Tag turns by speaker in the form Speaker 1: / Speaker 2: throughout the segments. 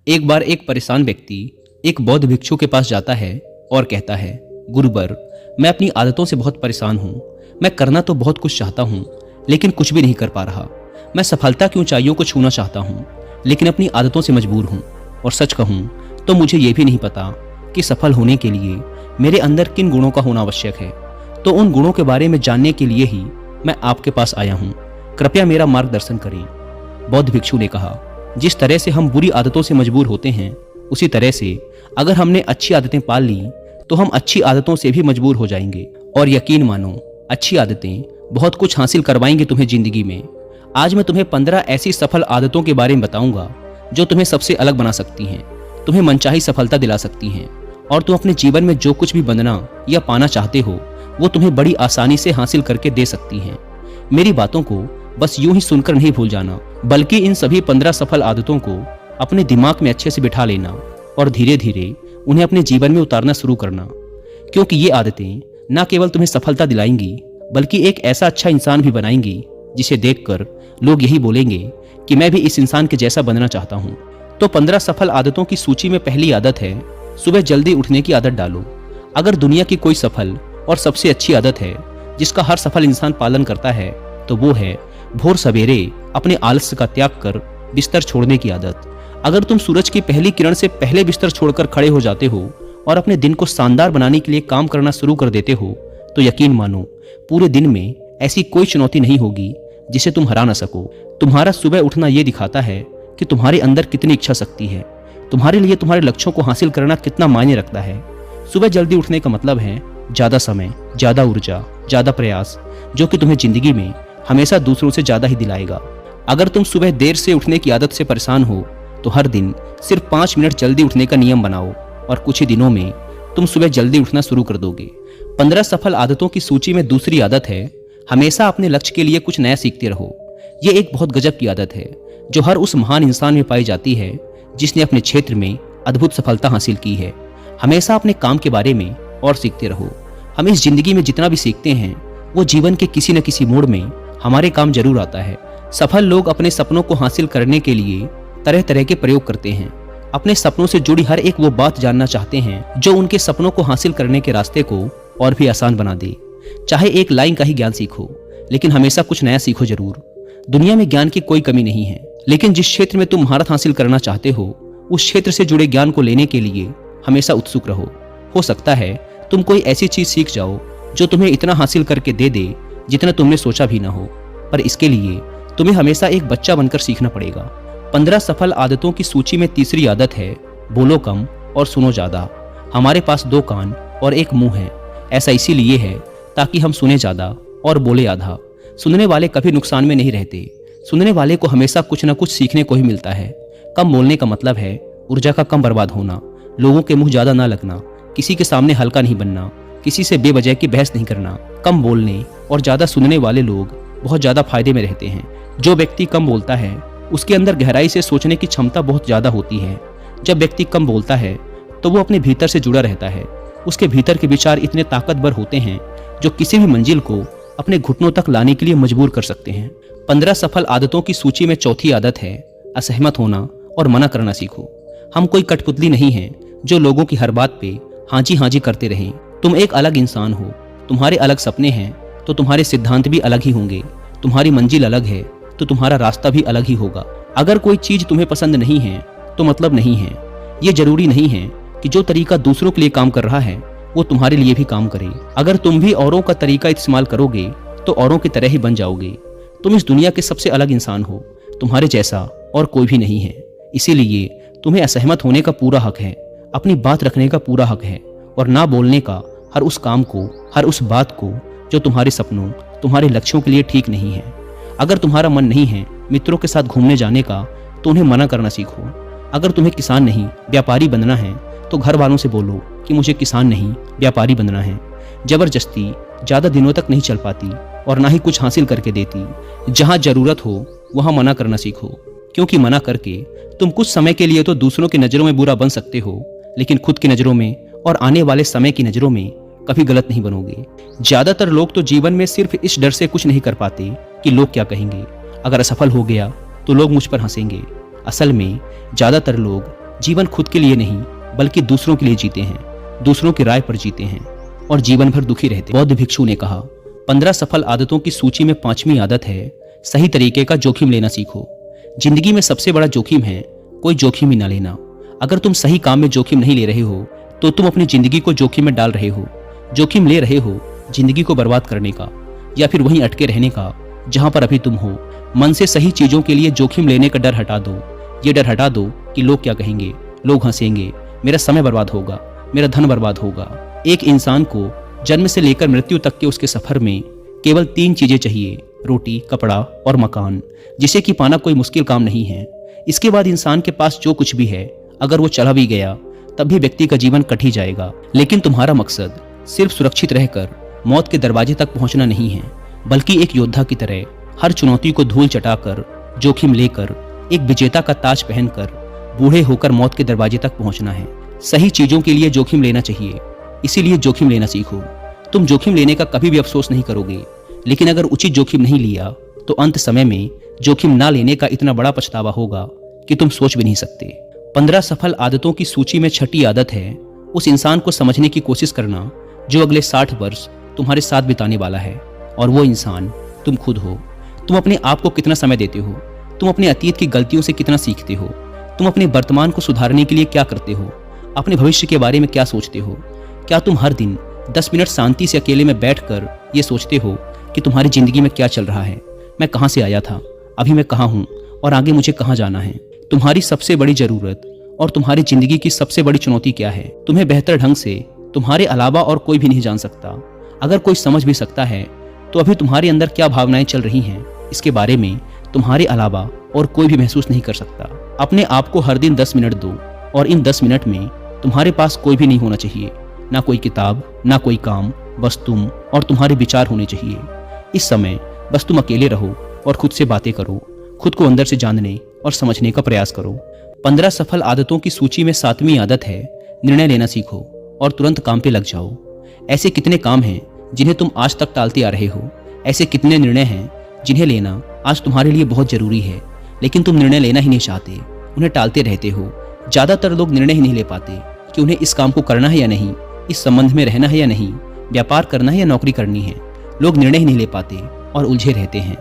Speaker 1: एक बार एक परेशान व्यक्ति एक बौद्ध भिक्षु के पास जाता है और कहता है, गुरुवर, मैं अपनी आदतों से बहुत परेशान हूँ। मैं करना तो बहुत कुछ चाहता हूँ, लेकिन कुछ भी नहीं कर पा रहा। मैं सफलता की ऊंचाइयों को छूना चाहता हूँ, लेकिन अपनी आदतों से मजबूर हूँ। और सच कहूँ तो मुझे ये भी नहीं पता कि सफल होने के लिए मेरे अंदर किन गुणों का होना आवश्यक है। तो उन गुणों के बारे में जानने के लिए ही मैं आपके पास आया हूँ। कृपया मेरा मार्गदर्शन करें। बौद्ध भिक्षु ने कहा, जिस तरह से हम बुरी आदतों से मजबूर होते हैं, उसी तरह से अगर हमने अच्छी आदतें पाल ली तो हम अच्छी आदतों से भी मजबूर हो जाएंगे। और यकीन मानो, अच्छी आदतें बहुत कुछ हासिल करवाएंगे तुम्हें जिंदगी में। आज मैं तुम्हें 15 ऐसी सफल आदतों के बारे में बताऊंगा जो तुम्हें सबसे अलग बना सकती हैं, तुम्हें मनचाही सफलता दिला सकती हैं, और तुम अपने जीवन में जो कुछ भी बनना या पाना चाहते हो वो तुम्हें बड़ी आसानी से हासिल करके दे सकती हैं। मेरी बातों को बस यूं ही सुनकर नहीं भूल जाना, बल्कि इन सभी 15 सफल आदतों को अपने दिमाग में अच्छे से बिठा लेना और धीरे धीरे उन्हें अपने जीवन में उतारना शुरू करना। क्योंकि ये आदतें न केवल तुम्हें सफलता दिलाएंगी, बल्कि एक ऐसा अच्छा इंसान भी बनाएंगी जिसे देखकर लोग यही बोलेंगे कि मैं भी इस इंसान के जैसा बनना चाहता हूँ। तो 15 सफल आदतों की सूची में पहली आदत है, सुबह जल्दी उठने की आदत डालो। अगर दुनिया की कोई सफल और सबसे अच्छी आदत है जिसका हर सफल इंसान पालन करता है, तो वो है भोर सवेरे अपने आलस्य का त्याग कर बिस्तर छोड़ने की आदत। अगर तुम सूरज की पहली किरण से पहले बिस्तर छोड़कर खड़े हो जाते हो और अपने दिन को शानदार बनाने के लिए काम करना शुरू कर देते हो, तो यकीन मानो, पूरे दिन में ऐसी कोई चुनौती नहीं होगी जिसे तुम हरा ना सको। तुम्हारा सुबह उठना ये दिखाता है कि तुम्हारे अंदर कितनी इच्छा शक्ति है, तुम्हारे लिए तुम्हारे लक्ष्यों को हासिल करना कितना मायने रखता है। सुबह जल्दी उठने का मतलब है ज्यादा समय, ज्यादा ऊर्जा, ज्यादा प्रयास, जो कि तुम्हें जिंदगी में हमेशा दूसरों से ज्यादा ही दिलाएगा। अगर तुम सुबह देर से उठने की आदत से परेशान हो तो हर दिन सिर्फ 5 मिनट जल्दी उठने का नियम बनाओ और कुछ ही दिनों में तुम सुबह जल्दी उठना शुरू कर दोगे। 15 सफल आदतों की सूची में दूसरी आदत है, हमेशा अपने लक्ष्य के लिए कुछ नया सीखते रहो। ये एक बहुत गजब की आदत है जो हर उस महान इंसान में पाई जाती है जिसने अपने क्षेत्र में अद्भुत सफलता हासिल की है। हमेशा अपने काम के बारे में और सीखते रहो। हम इस जिंदगी में जितना भी सीखते हैं वो जीवन के किसी न किसी मोड़ में हमारे काम जरूर आता है। सफल लोग अपने सपनों को हासिल करने के लिए तरह तरह के प्रयोग करते हैं। अपने सपनों से जुड़ी हर एक वो बात जानना चाहते हैं जो उनके सपनों को हासिल करने के रास्ते को और भी आसान बना दे। चाहे एक लाइन का ही ज्ञान सीखो, लेकिन हमेशा कुछ नया सीखो जरूर। दुनिया में ज्ञान की कोई कमी नहीं है, लेकिन जिस क्षेत्र में तुम महारत हासिल करना चाहते हो उस क्षेत्र से जुड़े ज्ञान को लेने के लिए हमेशा उत्सुक रहो। हो सकता है तुम कोई ऐसी चीज सीख जाओ जो तुम्हें इतना हासिल करके दे दे जितना तुमने सोचा भी ना हो, पर इसके लिए तुम्हें हमेशा एक बच्चा बनकर सीखना पड़ेगा। 15 सफल आदतों की सूची में तीसरी आदत है, बोलो कम और सुनो ज्यादा। हमारे पास 2 कान और एक मुंह है। ऐसा इसीलिए है ताकि हम सुने ज्यादा और बोले आधा। सुनने वाले कभी नुकसान में नहीं रहते। सुनने वाले को हमेशा कुछ न कुछ सीखने को ही मिलता है। कम बोलने का मतलब है ऊर्जा का कम बर्बाद होना, लोगों के मुंह ज्यादा ना लगना, किसी के सामने हल्का नहीं बनना, किसी से बेवजह की बहस नहीं करना। कम बोलने और ज्यादा सुनने वाले लोग बहुत ज्यादा फायदे में रहते हैं। जो व्यक्ति कम बोलता है उसके अंदर गहराई से सोचने की क्षमता बहुत ज्यादा होती है। जब व्यक्ति कम बोलता है तो वो अपने भीतर से जुड़ा रहता है। उसके भीतर के विचार इतने ताकतवर होते हैं जो किसी भी मंजिल को अपने घुटनों तक लाने के लिए मजबूर कर सकते हैं। 15 सफल आदतों की सूची में चौथी आदत है, असहमत होना और मना करना सीखो। हम कोई कठपुतली नहीं हैं जो लोगों की हर बात पे हाँ जी करते रहें। तुम एक अलग इंसान हो, तुम्हारे अलग सपने हैं तो तुम्हारे सिद्धांत भी अलग ही होंगे। तुम्हारी मंजिल अलग है तो तुम्हारा रास्ता भी अलग ही होगा। अगर कोई चीज तुम्हें पसंद नहीं है तो मतलब नहीं है। ये जरूरी नहीं है कि जो तरीका दूसरों के लिए काम कर रहा है वो तुम्हारे लिए भी काम करे। अगर तुम भी औरों का तरीका इस्तेमाल करोगे तो औरों की तरह ही बन जाओगे। तुम इस दुनिया के सबसे अलग इंसान हो, तुम्हारे जैसा और कोई भी नहीं है। इसीलिए तुम्हें असहमत होने का पूरा हक है, अपनी बात रखने का पूरा हक है और ना बोलने का हर उस काम को, हर उस बात को जो तुम्हारे सपनों, तुम्हारे लक्ष्यों के लिए ठीक नहीं है। अगर तुम्हारा मन नहीं है मित्रों के साथ घूमने जाने का तो उन्हें मना करना सीखो। अगर तुम्हें किसान नहीं व्यापारी बनना है तो घर वालों से बोलो कि मुझे किसान नहीं व्यापारी बनना है। जबरदस्ती ज्यादा दिनों तक नहीं चल पाती और ना ही कुछ हासिल करके देती। जहां जरूरत हो वहां मना करना सीखो, क्योंकि मना करके तुम कुछ समय के लिए तो दूसरों की नजरों में बुरा बन सकते हो, लेकिन खुद की नजरों में और आने वाले समय की नजरों में कभी गलत नहीं बनोगे। ज्यादातर लोग तो जीवन में सिर्फ इस डर से कुछ नहीं कर पाते कि लोग क्या कहेंगे। अगर असफल हो गया तो लोग मुझ पर हंसेंगे। असल में ज्यादातर लोग जीवन खुद के लिए नहीं बल्कि दूसरों के लिए जीते हैं, दूसरों की राय पर जीते हैं और जीवन भर दुखी रहते। बौद्ध भिक्षु ने कहा, 15 सफल आदतों की सूची में 5वीं आदत है सही तरीके का जोखिम लेना सीखो। जिंदगी में सबसे बड़ा जोखिम है कोई जोखिम ही ना लेना। अगर तुम सही काम में जोखिम नहीं ले रहे हो तो तुम अपनी जिंदगी को जोखिम में डाल रहे हो। जोखिम ले रहे हो जिंदगी को बर्बाद करने का या फिर वहीं अटके रहने का जहां पर अभी तुम हो। मन से सही चीजों के लिए जोखिम लेने का डर हटा दो। ये डर हटा दो कि लोग क्या कहेंगे, लोग हंसेंगे, मेरा समय बर्बाद होगा, मेरा धन बर्बाद होगा। एक इंसान को जन्म से लेकर मृत्यु तक के उसके सफर में केवल 3 चीजें चाहिए, रोटी, कपड़ा और मकान, जिसे कि पाना कोई मुश्किल काम नहीं है। इसके बाद इंसान के पास जो कुछ भी है अगर वो चला भी गया तब भी व्यक्ति का जीवन कट ही जाएगा। लेकिन तुम्हारा मकसद सिर्फ सुरक्षित रहकर मौत के दरवाजे तक पहुंचना नहीं है, बल्कि एक योद्धा की तरह हर चुनौती को धूल चटाकर, जोखिम लेकर, एक विजेता का ताज पहनकर बूढ़े होकर मौत के दरवाजे तक पहुंचना है। सही चीजों के लिए जोखिम लेना चाहिए, इसीलिए जोखिम लेना सीखो। तुम जोखिम लेने का कभी भी अफसोस नहीं करोगे, लेकिन अगर उचित जोखिम नहीं लिया तो अंत समय में जोखिम ना लेने का इतना बड़ा पछतावा होगा कि तुम सोच भी नहीं सकते। 15 सफल आदतों की सूची में 6ठी आदत है उस इंसान को समझने की कोशिश करना जो अगले 60 वर्ष तुम्हारे साथ बिताने वाला है, और वो इंसान तुम खुद हो। तुम अपने आप को कितना समय देते हो, तुम अपने अतीत की गलतियों से कितना सीखते हो, तुम अपने वर्तमान को सुधारने के लिए क्या करते हो, अपने भविष्य के बारे में क्या सोचते हो। क्या तुम हर दिन 10 मिनट शांति से अकेले में बैठकर ये सोचते हो कि तुम्हारी जिंदगी में क्या चल रहा है, मैं कहाँ से आया था, अभी मैं कहाँ हूँ और आगे मुझे कहाँ जाना है। तुम्हारी सबसे बड़ी जरूरत और तुम्हारी जिंदगी की सबसे बड़ी चुनौती क्या है, तुम्हें बेहतर ढंग से तुम्हारे अलावा और कोई भी नहीं जान सकता। अगर कोई समझ भी सकता है तो अभी तुम्हारे अंदर क्या भावनाएं चल रही हैं इसके बारे में तुम्हारे अलावा और कोई भी महसूस नहीं कर सकता। अपने आप को हर दिन 10 मिनट दो और इन 10 मिनट में तुम्हारे पास कोई भी नहीं होना चाहिए, ना कोई किताब, ना कोई काम, बस तुम और तुम्हारे विचार होने चाहिए। इस समय बस तुम अकेले रहो और खुद से बातें करो, खुद को अंदर से जानने और समझने का प्रयास करो। 15 सफल आदतों की सूची में 7वीं आदत है निर्णय लेना सीखो और तुरंत काम पे लग जाओ। ऐसे कितने काम हैं जिन्हें तुम आज तक टालते आ रहे हो, ऐसे कितने निर्णय हैं जिन्हें लेना आज तुम्हारे लिए बहुत जरूरी है, लेकिन तुम निर्णय लेना ही नहीं चाहते, उन्हें टालते रहते हो। ज्यादातर लोग निर्णय ही नहीं ले पाते कि उन्हें इस काम को करना है या नहीं, इस संबंध में रहना है या नहीं, व्यापार करना है या नौकरी करनी है। लोग निर्णय ही नहीं ले पाते और उलझे रहते हैं।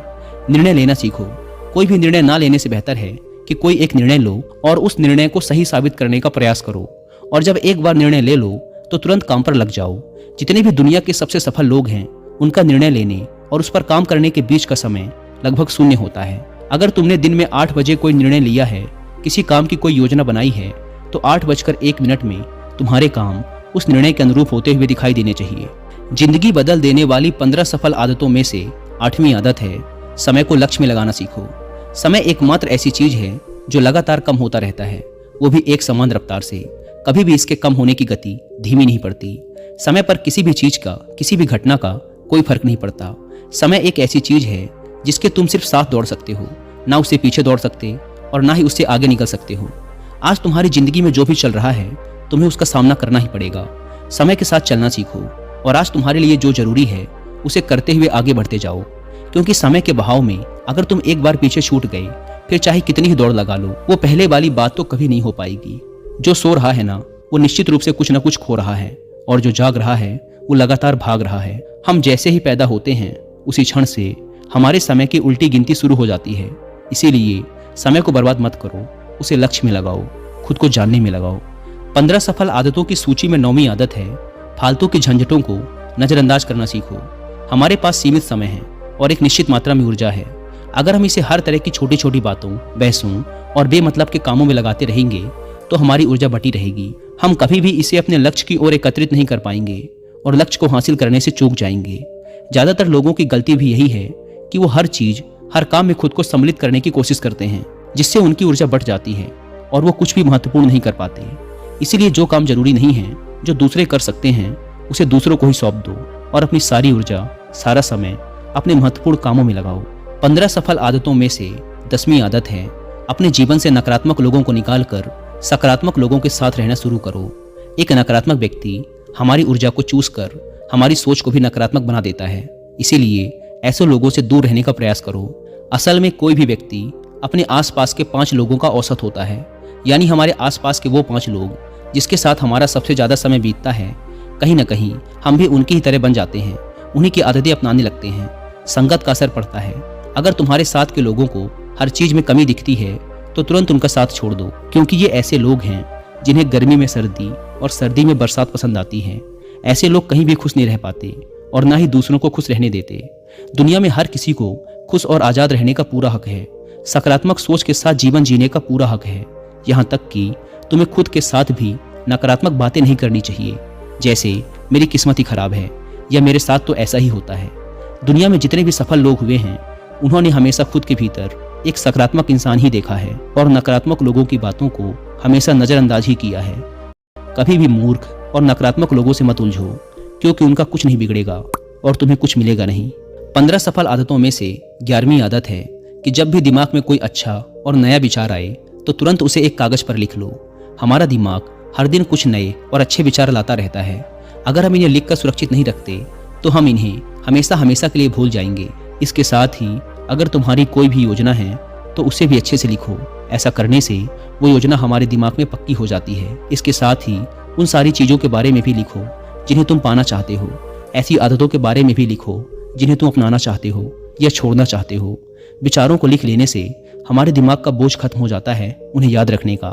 Speaker 1: निर्णय लेना सीखो। कोई भी निर्णय ना लेने से बेहतर है कि कोई एक निर्णय लो और उस निर्णय को सही साबित करने का प्रयास करो, और जब एक बार निर्णय ले लो तो तुरंत काम पर लग जाओ। जितने भी दुनिया के सबसे सफल लोग हैं उनका निर्णय लेने और उस पर काम करने के बीच का समय लगभग 0 होता है। अगर तुमने दिन में 8 बजे कोई निर्णय लिया है, किसी काम की कोई योजना बनाई है, तो 8:01 में तुम्हारे काम उस निर्णय के अनुरूप होते हुए दिखाई देने चाहिए। जिंदगी बदल देने वाली 15 सफल आदतों में से 8वीं आदत है समय को लक्ष्य में लगाना सीखो। समय एकमात्र ऐसी चीज है जो लगातार कम होता रहता है, वो भी एक समान रफ्तार से। कभी भी इसके कम होने की गति धीमी नहीं पड़ती। समय पर किसी भी चीज का, किसी भी घटना का कोई फर्क नहीं पड़ता। समय एक ऐसी चीज है जिसके तुम सिर्फ साथ दौड़ सकते हो, ना उससे पीछे दौड़ सकते और ना ही उससे आगे निकल सकते हो। आज तुम्हारी जिंदगी में जो भी चल रहा है तुम्हें उसका सामना करना ही पड़ेगा। समय के साथ चलना सीखो और आज तुम्हारे लिए जो जरूरी है उसे करते हुए आगे बढ़ते जाओ, क्योंकि समय के बहाव में अगर तुम एक बार पीछे छूट गए फिर चाहे कितनी ही दौड़ लगा लो, वो पहले वाली बात तो कभी नहीं हो पाएगी। जो सो रहा है ना वो निश्चित रूप से कुछ ना कुछ खो रहा है, और जो जाग रहा है वो लगातार भाग रहा है। हम जैसे ही पैदा होते हैं उसी क्षण से हमारे समय की उल्टी गिनती शुरू हो जाती है। इसीलिए समय को बर्बाद मत करो, उसे लक्ष्य में लगाओ, खुद को जानने में लगाओ। 15 सफल आदतों की सूची में 9वीं आदत है फालतू की झंझटों को नजरअंदाज करना सीखो। हमारे पास सीमित समय है और एक निश्चित मात्रा में ऊर्जा है। अगर हम इसे हर तरह की छोटी छोटी बातों, बहसों और बेमतलब के कामों में लगाते रहेंगे तो हमारी ऊर्जा बटी रहेगी। हम कभी भी इसे अपने लक्ष्य की ओर एकत्रित नहीं कर पाएंगे और लक्ष्य को हासिल करने से चूक जाएंगे। ज्यादातर लोगों की गलती भी यही है कि वो हर चीज, हर काम में खुद को सम्मिलित करने की कोशिश करते हैं, जिससे उनकी ऊर्जा बढ़ जाती है और वो कुछ भी महत्वपूर्ण नहीं कर पाते। इसीलिए जो काम जरूरी नहीं है, जो दूसरे कर सकते हैं, उसे दूसरों को ही सौंप दो और अपनी सारी ऊर्जा, सारा समय अपने महत्वपूर्ण कामों में लगाओ। 15 सफल आदतों में से 10वीं आदत है अपने जीवन से नकारात्मक लोगों को निकालकर सकारात्मक लोगों के साथ रहना शुरू करो। एक नकारात्मक व्यक्ति हमारी ऊर्जा को चूस कर हमारी सोच को भी नकारात्मक बना देता है। इसीलिए ऐसे लोगों से दूर रहने का प्रयास करो। असल में कोई भी व्यक्ति अपने आसपास के 5 लोगों का औसत होता है। यानी हमारे आसपास के वो 5 लोग जिसके साथ हमारा सबसे ज़्यादा समय बीतता है, कहीं ना कहीं हम भी उनकी ही तरह बन जाते हैं, उन्हीं की आदतें अपनाने लगते हैं। संगत का असर पड़ता है। अगर तुम्हारे साथ के लोगों को हर चीज़ में कमी दिखती है तो तुरंत उनका साथ छोड़ दो, क्योंकि ये ऐसे लोग हैं जिन्हें गर्मी में सर्दी और सर्दी में बरसात पसंद आती है। ऐसे लोग कहीं भी खुश नहीं रह पाते और ना ही दूसरों को खुश रहने देते। दुनिया में हर किसी को खुश और आज़ाद रहने का पूरा हक है। सकारात्मक सोच के साथ जीवन जीने का पूरा हक है। यहाँ तक कि तुम्हें खुद के साथ भी नकारात्मक बातें नहीं करनी चाहिए, जैसे मेरी किस्मत ही खराब है या मेरे साथ तो ऐसा ही होता है। दुनिया में जितने भी सफल लोग हुए हैं उन्होंने हमेशा खुद के भीतर एक सकारात्मक इंसान ही देखा है और नकारात्मक लोगों की बातों को हमेशा नज़रअंदाज ही किया है। कभी भी मूर्ख और नकारात्मक लोगों से मत उलझो, क्योंकि उनका कुछ नहीं बिगड़ेगा और तुम्हें कुछ मिलेगा नहीं। 15 सफल आदतों में से 11वीं आदत है कि जब भी दिमाग में कोई अच्छा और नया विचार आए तो तुरंत उसे एक कागज पर लिख लो। हमारा दिमाग हर दिन कुछ नए और अच्छे विचार लाता रहता है। अगर हम इन्हें लिखकर सुरक्षित नहीं रखते तो हम इन्हें हमेशा हमेशा के लिए भूल जाएंगे। इसके साथ ही अगर तुम्हारी कोई भी योजना है तो उसे भी अच्छे से लिखो। ऐसा करने से वो योजना हमारे दिमाग में पक्की हो जाती है। इसके साथ ही उन सारी चीज़ों के बारे में भी लिखो जिन्हें तुम पाना चाहते हो। ऐसी आदतों के बारे में भी लिखो जिन्हें तुम अपनाना चाहते हो या छोड़ना चाहते हो। विचारों को लिख लेने से हमारे दिमाग का बोझ खत्म हो जाता है उन्हें याद रखने का,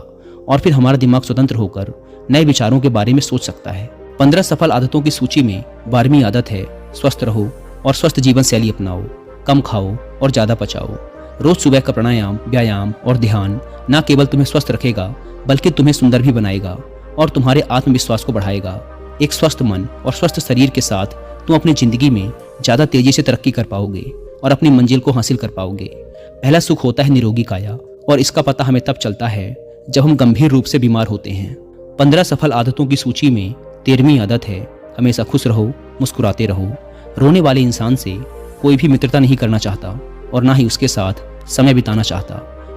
Speaker 1: और फिर हमारा दिमाग स्वतंत्र होकर नए विचारों के बारे में सोच सकता है। 15 सफल आदतों की सूची में 12वीं आदत है स्वस्थ रहो और स्वस्थ जीवन शैली अपनाओ। कम खाओ और ज़्यादा पचाओ। रोज सुबह का प्राणायाम, व्यायाम और ध्यान न केवल तुम्हें स्वस्थ रखेगा बल्कि तुम्हें सुंदर भी बनाएगा और तुम्हारे आत्मविश्वास को बढ़ाएगा। एक स्वस्थ मन और स्वस्थ शरीर के साथ तुम अपनी जिंदगी में ज़्यादा तेजी से तरक्की कर पाओगे और अपनी मंजिल को हासिल कर पाओगे। पहला सुख होता है निरोगी काया, और इसका पता हमें तब चलता है जब हम गंभीर रूप से बीमार होते हैं। 15 सफल आदतों की सूची में 13वीं आदत है हमेशा खुश रहो, मुस्कुराते रहो। रोने वाले इंसान से कोई भी मित्रता नहीं करना चाहता और ना ही उसके साथ समय बिताना चाहता,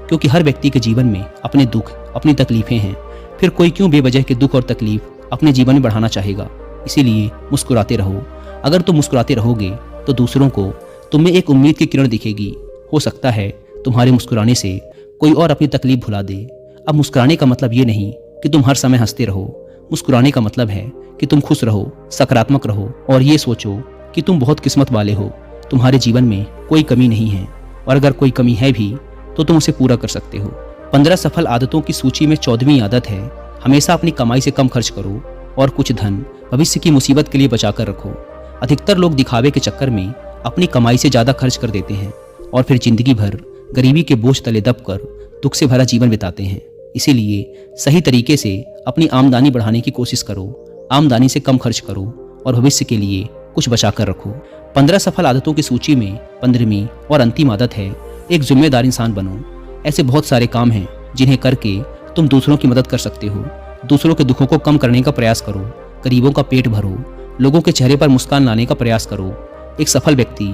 Speaker 1: क्योंकि हर व्यक्ति के जीवन में अपने दुख, अपनी तकलीफें हैं। फिर कोई क्यों बेवजह के दुख और तकलीफ अपने जीवन में बढ़ाना चाहेगा। इसीलिए मुस्कुराते रहो। अगर तुम मुस्कुराते रहोगे तो दूसरों को तुम में एक उम्मीद की किरण दिखेगी। हो सकता है तुम्हारे मुस्कुराने से कोई और अपनी तकलीफ भुला दे। अब मुस्कुराने का मतलब ये नहीं कि तुम हर समय हंसते रहो। मुस्कुराने का मतलब है कि तुम खुश रहो, सकारात्मक रहो और ये सोचो कि तुम बहुत किस्मत वाले हो। तुम्हारे जीवन में कोई कमी नहीं है, और अगर कोई कमी है भी तो तुम उसे पूरा कर सकते हो। 15 सफल आदतों की सूची में 14वीं आदत है हमेशा अपनी कमाई से कम खर्च करो और कुछ धन भविष्य की मुसीबत के लिए बचा कर रखो। अधिकतर लोग दिखावे के चक्कर में अपनी कमाई से ज़्यादा खर्च कर देते हैं और फिर जिंदगी भर गरीबी के बोझ तले दबकर दुख से भरा जीवन बिताते हैं। इसीलिए सही तरीके से अपनी आमदनी बढ़ाने की कोशिश करो। आमदनी से कम खर्च करो और भविष्य के लिए कुछ बचा कर रखो। 15 सफल आदतों की सूची में 15वीं और अंतिम आदत है एक जिम्मेदार इंसान बनो। ऐसे बहुत सारे काम हैं जिन्हें करके तुम दूसरों की मदद कर सकते हो। दूसरों के दुखों को कम करने का प्रयास करो, गरीबों का पेट भरो, लोगों के चेहरे पर मुस्कान लाने का प्रयास करो। एक सफल व्यक्ति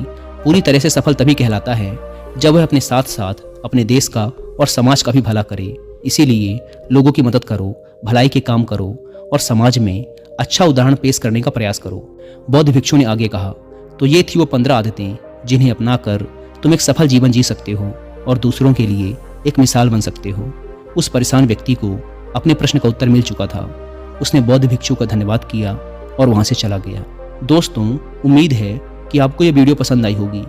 Speaker 1: पूरी तरह से सफल तभी कहलाता है जब वह अपने साथ साथ अपने देश का और समाज का भी भला करे। इसीलिए लोगों की मदद करो, भलाई के काम करो और समाज में अच्छा उदाहरण पेश करने का प्रयास करो। बौद्ध भिक्षु ने आगे कहा। तो ये थी वो 15 आदतें जिन्हें अपनाकर तुम एक सफल जीवन जी सकते हो और दूसरों के लिए एक मिसाल बन सकते हो। उस परेशान व्यक्ति को अपने प्रश्न का उत्तर मिल चुका था। उसने बौद्ध भिक्षु का धन्यवाद किया और वहां से चला गया। दोस्तों, उम्मीद है कि आपको ये वीडियो पसंद आई होगी।